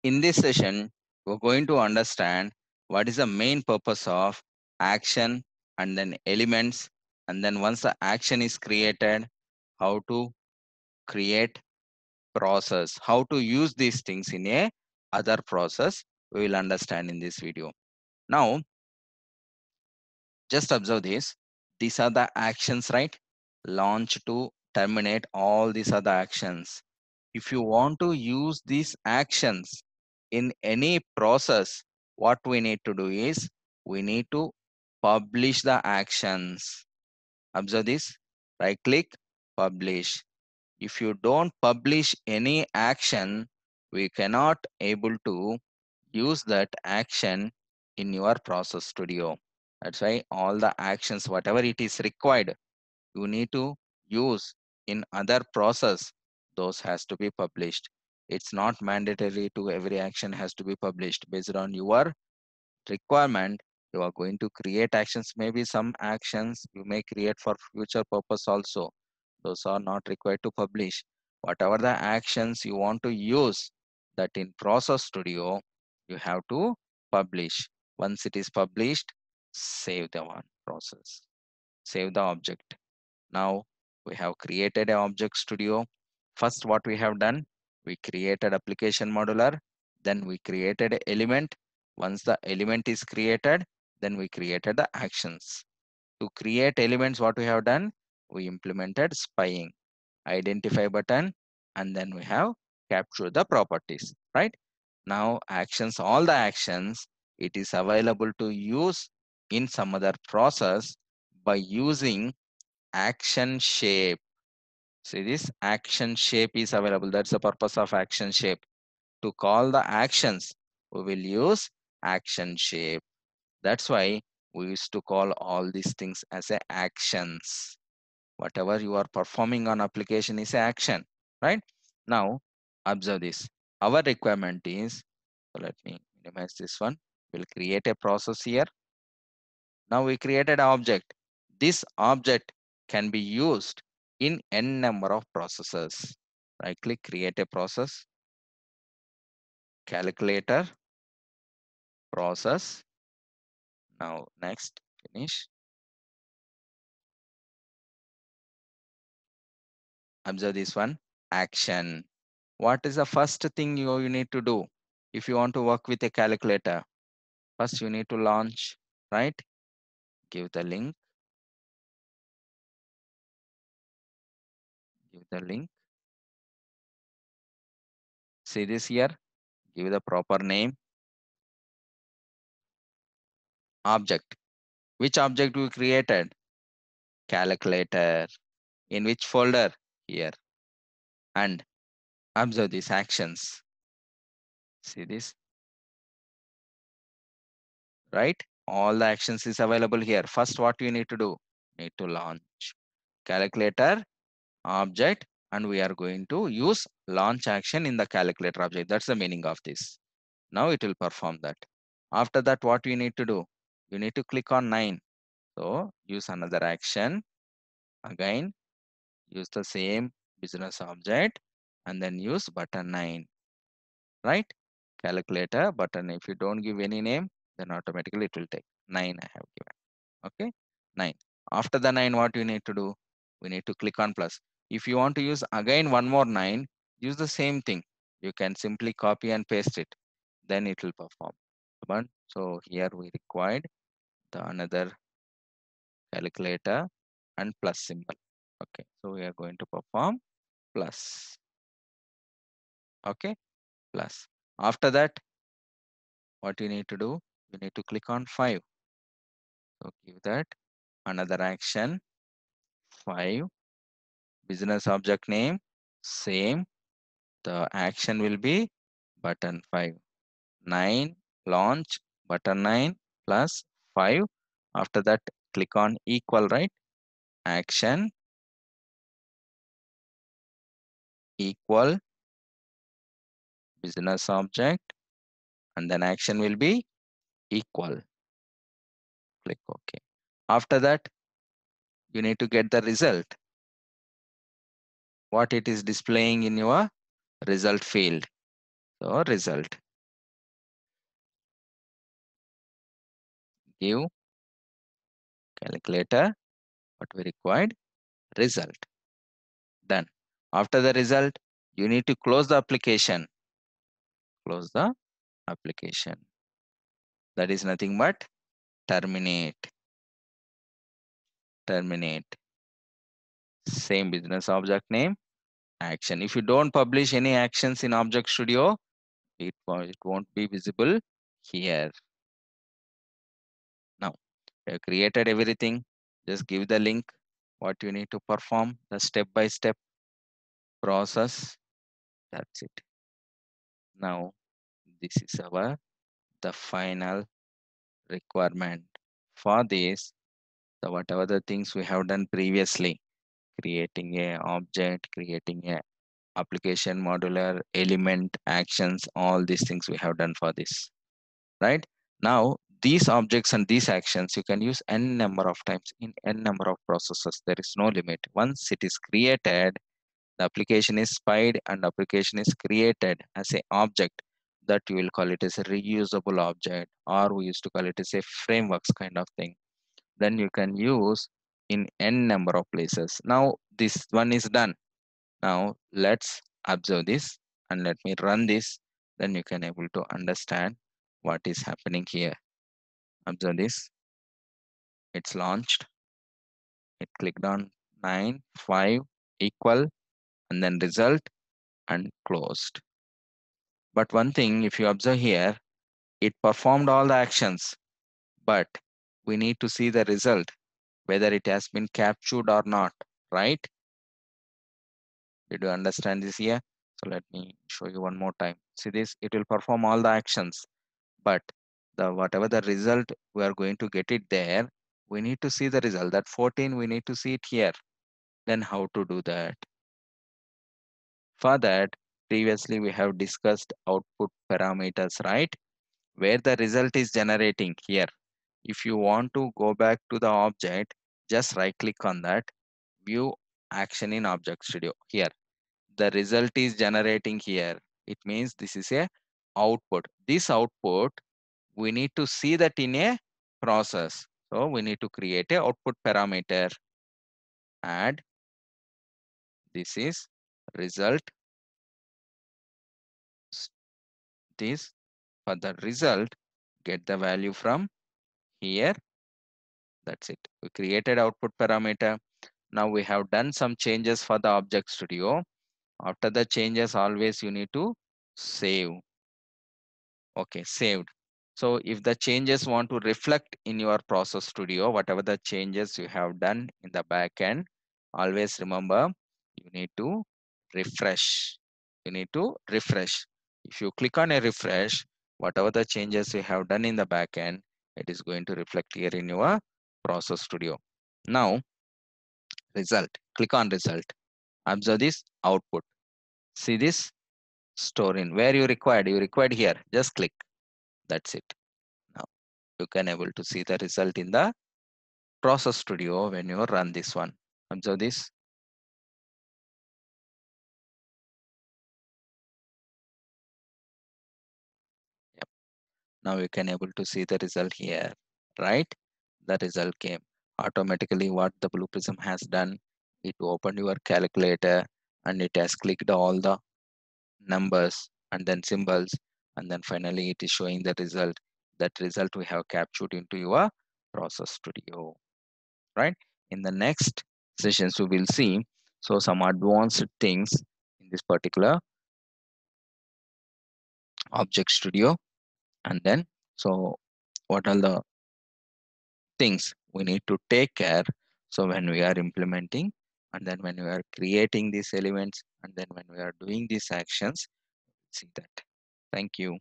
In this session, we're going to understand what is the main purpose of action and then elements. And then once the action is created, how to create process, how to use these things in a other process, we will understand in this video. Now, just observe this. These are the actions, right? Launch to terminate, all these are the actions. If you want to use these actions in any process, what we need to do is we need to publish the actions. Observe this. Right click, publish. If you don't publish any action, we cannot able to use that action in your process studio. That's why all the actions, whatever it is required, you need to use in other process, those has to be published. It's not mandatory to every action has to be published. Based on your requirement, you are going to create actions. Maybe some actions you may create for future purpose also, those are not required to publish. Whatever the actions you want to use, that in process studio you have to publish. Once it is published, save the one process, save the object. Now we have created a object studio. First, what we have done, we created application modular, then we created an element. Once the element is created, then we created the actions. To create elements, what we have done, we implemented spying, identify button, and then we have capture the properties, right? Now actions, all the actions, it is available to use in some other process by using action shape. See, this action shape is available. That's the purpose of action shape. To call the actions, we will use action shape. That's why we used to call all these things as a actions. Whatever you are performing on application is a action, right? Now, observe this. Our requirement is, so let me minimize this one. We'll create a process here. Now we created an object. This object can be used in n number of processes. Right click, create a process, calculator, process. Now next, finish. Observe this one, action. What is the first thing you need to do if you want to work with a calculator? First, you need to launch, right? Give the link, give the link. See this here, give the proper name, object. Which object we created? Calculator. In which folder? Here. And observe these actions. See this, right? All the actions is available here. First, what you need to do? Need to launch calculator object, and we are going to use launch action in the calculator object. That's the meaning of this. Now it will perform that. After that, what you need to do? You need to click on 9. So use another action. Again, use the same business object and then use button 9. Right? Calculator button. If you don't give any name, then automatically it will take 9 I have given. Okay, 9. After the 9, what you need to do? We need to click on plus. If you want to use again one more 9, use the same thing. You can simply copy and paste it. Then it will perform. But so here we required the another calculator and plus symbol. Okay, so we are going to perform plus. Okay, plus. After that, what you need to do? You need to click on 5. So give that another action 5, business object name same, the action will be button 5. 9 launch button 9 plus 5. After that, click on equal, right? Action equal business object, and then action will be equal. Click OK. After that, you need to get the result, what it is displaying in your result field. So result. give calculator what we required, result. Done. After the result, you need to close the application. Close the application. That is nothing but terminate. Terminate. Same business object name, action. If you don't publish any actions in Object Studio, it won't be visible here. Now, you have created everything. Just give the link, what you need to perform, the step-by-step process. That's it. Now, this is the final requirement. For this, the whatever the things we have done previously, creating a object, creating a application modular element actions, all these things we have done for this, right? Now these objects and these actions you can use n number of times in n number of processes. There is no limit. Once it is created, the application is spied and application is created as a object, that you will call it as a reusable object, or we used to call it as a frameworks kind of thing. Then you can use in n number of places. Now this one is done. Now let's observe this and let me run this. Then you can able to understand what is happening here. Observe this. It's launched. It clicked on 9, 5, equal, and then result and closed. But one thing, if you observe here, it performed all the actions, but we need to see the result, whether it has been captured or not, right? Did you understand this here? So let me show you one more time. See this, it will perform all the actions, but the whatever the result we are going to get it there, we need to see the result. That 14, we need to see it here. Then how to do that? For that, previously we have discussed output parameters, right? Where the result is generating here. If you want to go back to the object, just right click on that, view action in Object Studio. Here, the result is generating here. It means this is a output. This output, we need to see that in a process. So we need to create a output parameter. Add, this is result. This for the result, get the value from here. That's it. We created output parameter. Now we have done some changes for the Object Studio. After the changes, always you need to save. Okay, saved. So if the changes want to reflect in your Process Studio, whatever the changes you have done in the backend, always remember you need to refresh. You need to refresh. If you click on a refresh, whatever the changes you have done in the backend, it is going to reflect here in your Process Studio. Now, result. Click on result. Observe this output. See this store in where you required here. Just click. That's it. Now you can able to see the result in the Process Studio when you run this one. Observe this. Yep. Now you can able to see the result here, right? The result came automatically. What the Blue Prism has done, it opened your calculator and it has clicked all the numbers and then symbols, and then finally it is showing the result. That result we have captured into your Process Studio, right? In the next sessions we will see some advanced things in this particular Object Studio, and then what are the things we need to take care when we are implementing, and then when we are creating these elements, and then when we are doing these actions. See that. Thank you.